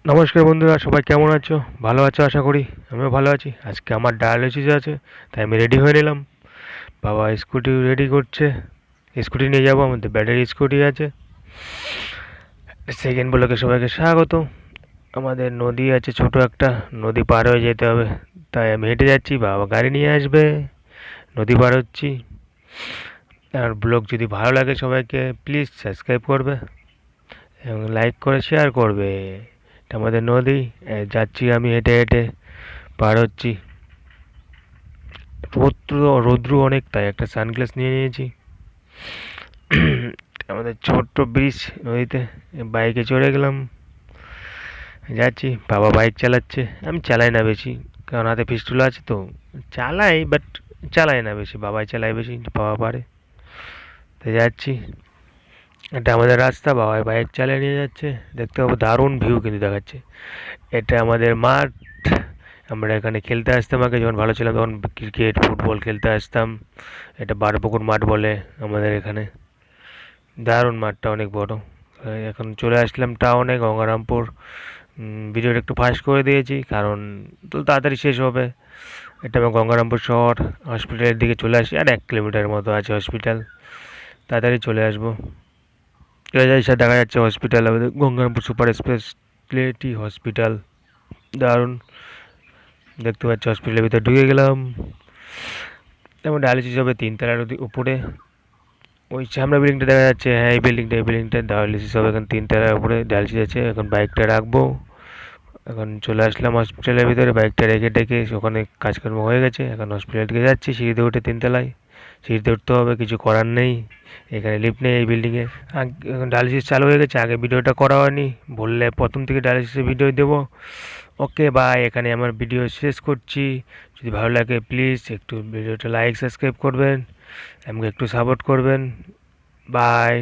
নমস্কার বন্ধুরা, সবাই কেমন আছো? ভালো আছো আশা করি। আমিও ভালো আছি। আজকে আমার ডায়ালিসিস আছে, তাই আমি রেডি হয়ে নিলাম। বাবা স্কুটি রেডি করছে, স্কুটি নিয়ে যাবো। আমাদের ব্যাটারি স্কুটি আছে। সেকেন্ড ব্লকে সবাইকে স্বাগত। আমাদের নদী আছে, ছোট একটা নদী পার হয়ে যেতে হবে, তাই আমি হেঁটে যাচ্ছি। বাবা গাড়ি নিয়ে আসবে, নদী পার হচ্ছি। আর ব্লগ যদি ভালো লাগে সবাইকে প্লিজ সাবস্ক্রাইব করবে এবং লাইক করে শেয়ার করবে। এটা আমাদের নদী, যাচ্ছি আমি হেঁটে হেঁটে পার হচ্ছি। রৌদ্র রৌদ্র অনেক, তাই একটা সানগ্লাস নিয়ে নিয়েছি। আমাদের ছোট্ট ব্রিজ নদীতে, বাইকে চড়ে গেলাম, যাচ্ছি। বাবা বাইক চালাচ্ছে, আমি চালাই না বেশি, কারণ হাতে পিস্টল আছে তো। চালাই বাট চালাই না বেশি, বাবাই চালায় বেশি, বাবা পারে। তো যাচ্ছি, এটা আমাদের রাস্তা, বাবাই বাইক চালিয়ে নিয়ে যাচ্ছে। দেখতে পাবো দারুণ ভিউ কিন্তু দেখাচ্ছে। এটা আমাদের মাঠ, আমরা এখানে খেলতে আসতাম আগে, যখন ভালো ছিলাম তখন ক্রিকেট ফুটবল খেলতে আসতাম। এটা বারপুকুর মাঠ বলে আমাদের এখানে। দারুণ মাঠটা, অনেক বড়। এখন চলে আসলাম টাউনে, গঙ্গারামপুর। ভিডিওটা একটু ফাস্ট করে দিয়েছি কারণ তো তাড়াতাড়ি শেষ হবে। এটা আমার গঙ্গারামপুর শহর। হসপিটালের দিকে চলে আসি, আর 1 কিলোমিটার মতো আছে হসপিটাল, তাড়াতাড়ি চলে আসবো। এসে দেখা যাচ্ছে হসপিটাল, আমাদের গঙ্গারামপুর সুপার স্পেশালিটি হসপিটাল। দারুণ দেখতে পাচ্ছি। হসপিটালের ভিতরে ঢুকে গেলাম। যেমন ডায়ালিসিস হবে 3 তলার উপরে, ওই সামনে বিল্ডিংটা দেখা যাচ্ছে। হ্যাঁ, এই বিল্ডিংটা ডায়ালিসিস হবে। এখন 3 তলার উপরে ডায়ালিসিস আছে। এখন বাইকটা রাখবো। এখন চলে আসলাম হসপিটালের ভিতরে, বাইকটা রেখে টেকে ওখানে কাজকর্ম হয়ে গেছে। এখন হসপিটাল দিকে যাচ্ছি, সিঁড়িতে উঠে 3 তলায়। সিঁড়িতে উঠতে হবে, কিছু করার নেই, এখানে লিফট নেই এই বিল্ডিংয়ে। এখন ডায়ালিসিস চালু হয়ে গেছে, আগে ভিডিওটা করা হয়নি, বললে প্রথম থেকে ডায়ালিসিসের ভিডিও দেবো। ওকে বাই, এখানে আমার ভিডিও শেষ করছি। যদি ভালো লাগে প্লিজ একটু ভিডিওটা লাইক সাবস্ক্রাইব করবেন, আমাকে একটু সাপোর্ট করবেন। বাই।